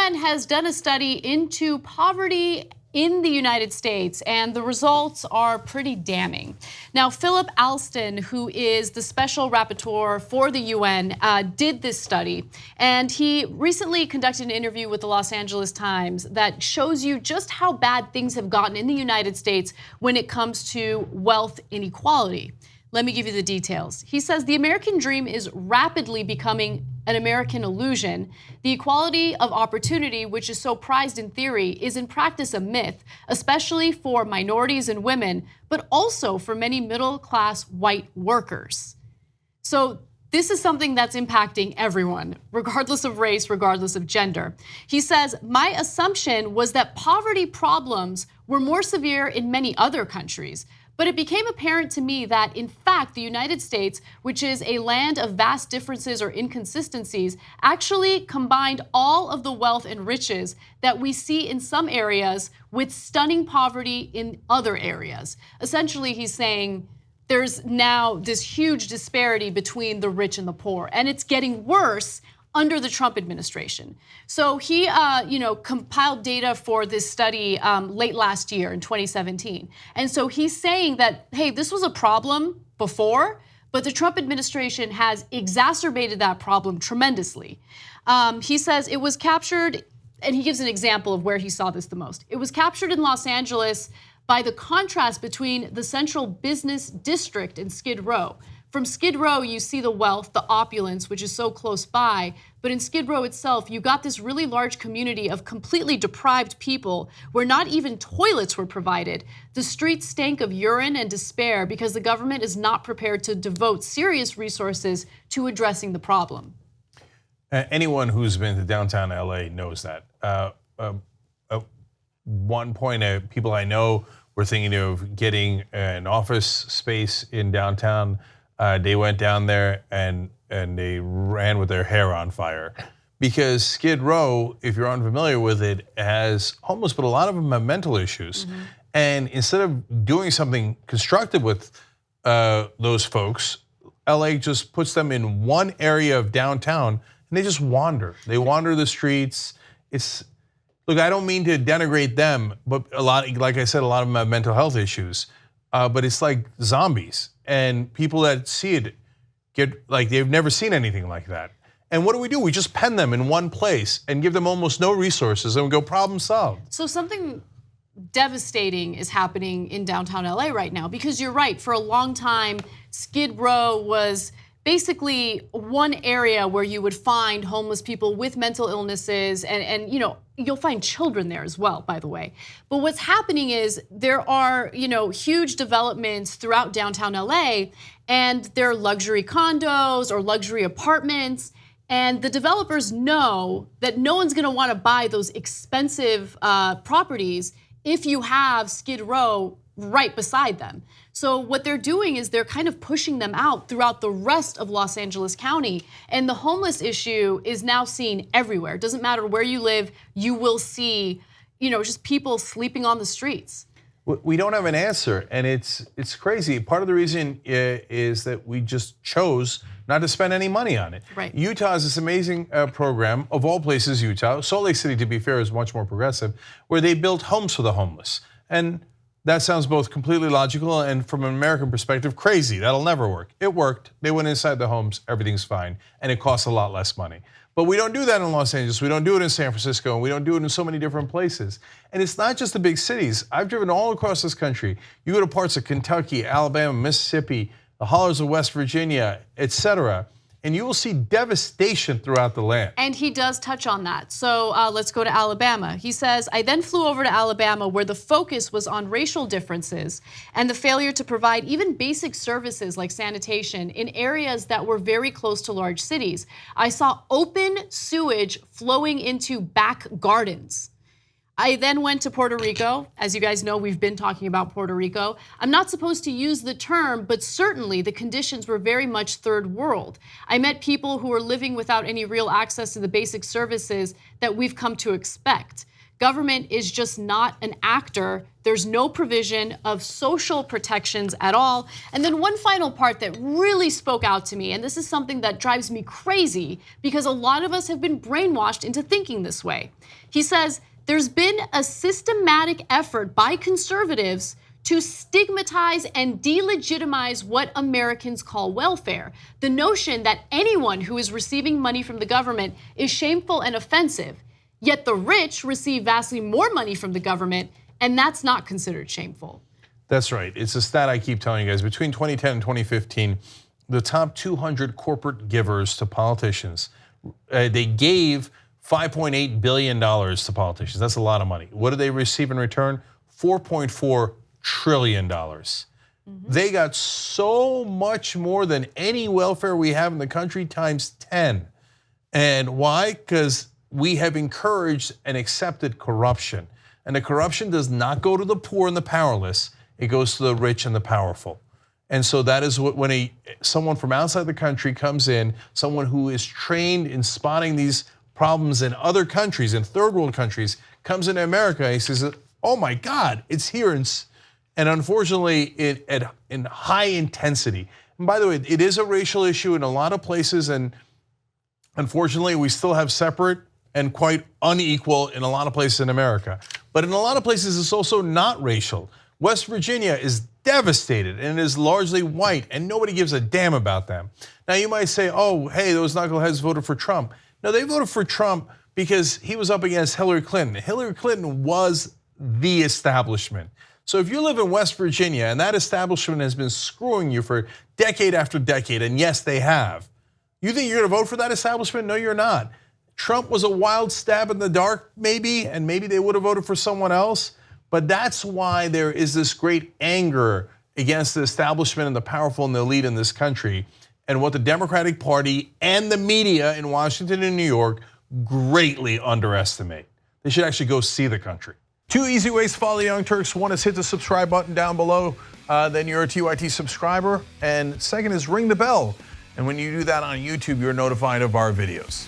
UN has done a study into poverty in the United States, and the results are pretty damning. Now, Philip Alston, who is the special rapporteur for the UN, did this study, and he recently conducted an interview with the Los Angeles Times that shows you just how bad things have gotten in the United States when it comes to wealth inequality. Let me give you the details. He says the American dream is rapidly becoming an American illusion. The equality of opportunity, which is so prized in theory, is in practice a myth, especially for minorities and women, but also for many middle-class white workers. So this is something that's impacting everyone, regardless of race, regardless of gender. He says, my assumption was that poverty problems were more severe in many other countries. But it became apparent to me that, in fact, the United States, which is a land of vast differences or inconsistencies, actually combined all of the wealth and riches that we see in some areas with stunning poverty in other areas. Essentially, he's saying there's now this huge disparity between the rich and the poor, and it's getting worse under the Trump administration. So he compiled data for this study late last year in 2017. And so he's saying that, hey, this was a problem before, but the Trump administration has exacerbated that problem tremendously. He says it was captured, and he gives an example of where he saw this the most. It was captured in Los Angeles by the contrast between the central business district and Skid Row. From Skid Row, you see the wealth, the opulence, which is so close by. But in Skid Row itself, you got this really large community of completely deprived people where not even toilets were provided. The streets stank of urine and despair because the government is not prepared to devote serious resources to addressing the problem. Anyone who's been to downtown LA knows that. At one point, people I know were thinking of getting an office space in downtown. They went down there and they ran with their hair on fire because Skid Row, if you're unfamiliar with it, has homeless, but a lot of them have mental issues. Mm-hmm. And instead of doing something constructive with those folks, LA just puts them in one area of downtown and they just wander. They wander the streets. Look, I don't mean to denigrate them, but like I said, a lot of them have mental health issues. But it's like zombies, and people that see it get like they've never seen anything like that. And what do? We just pen them in one place and give them almost no resources, and we go problem solved. So something devastating is happening in downtown LA right now, because you're right. For a long time, Skid Row was basically one area where you would find homeless people with mental illnesses, and you'll find children there as well, by the way. But what's happening is there are huge developments throughout downtown LA, and there are luxury condos or luxury apartments, and the developers know that no one's going to want to buy those expensive properties if you have Skid Row right beside them. So what they're doing is they're kind of pushing them out throughout the rest of Los Angeles County. And the homeless issue is now seen everywhere. It doesn't matter where you live, you will see, just people sleeping on the streets. We don't have an answer, and it's crazy. Part of the reason is that we just chose not to spend any money on it. Right. Utah has this amazing program, of all places, Utah. Salt Lake City, to be fair, is much more progressive, where they built homes for the homeless. And that sounds both completely logical and, from an American perspective, crazy. That'll never work. It worked. They went inside the homes. Everything's fine. And it costs a lot less money. But we don't do that in Los Angeles. We don't do it in San Francisco. And we don't do it in so many different places. And it's not just the big cities. I've driven all across this country. You go to parts of Kentucky, Alabama, Mississippi, the hollers of West Virginia, etc., and you will see devastation throughout the land. And he does touch on that. So let's go to Alabama. He says, I then flew over to Alabama where the focus was on racial differences and the failure to provide even basic services like sanitation in areas that were very close to large cities. I saw open sewage flowing into back gardens. I then went to Puerto Rico. As you guys know, we've been talking about Puerto Rico. I'm not supposed to use the term, but certainly the conditions were very much third world. I met people who were living without any real access to the basic services that we've come to expect. Government is just not an actor. There's no provision of social protections at all. And then one final part that really spoke out to me, and this is something that drives me crazy because a lot of us have been brainwashed into thinking this way. He says, there's been a systematic effort by conservatives to stigmatize and delegitimize what Americans call welfare. The notion that anyone who is receiving money from the government is shameful and offensive. Yet the rich receive vastly more money from the government, and that's not considered shameful. That's right. It's a stat I keep telling you guys. Between 2010 and 2015, the top 200 corporate givers to politicians, they gave $5.8 billion to politicians. That's a lot of money. What did they receive in return? $4.4 trillion. They got so much more than any welfare we have in the country times 10. And why? Because we have encouraged and accepted corruption. And the corruption does not go to the poor and the powerless. It goes to the rich and the powerful. And so that is what when someone from outside the country comes in, someone who is trained in spotting these problems in other countries, in third world countries, comes into America, he says, oh my God, it's here. And unfortunately, in high intensity. And by the way, it is a racial issue in a lot of places, and unfortunately, we still have separate and quite unequal in a lot of places in America. But in a lot of places, it's also not racial. West Virginia is devastated and is largely white, and nobody gives a damn about them. Now, you might say, oh, hey, those knuckleheads voted for Trump. No, they voted for Trump because he was up against Hillary Clinton. Hillary Clinton was the establishment. So if you live in West Virginia and that establishment has been screwing you for decade after decade, and yes, they have, you think you're gonna vote for that establishment? No, you're not. Trump was a wild stab in the dark, maybe, and maybe they would have voted for someone else. But that's why there is this great anger against the establishment and the powerful and the elite in this country. And what the Democratic Party and the media in Washington and New York greatly underestimate. They should actually go see the country. 2 easy ways to follow the Young Turks. One is hit the subscribe button down below, then you're a TYT subscriber. And second is ring the bell. And when you do that on YouTube, you're notified of our videos.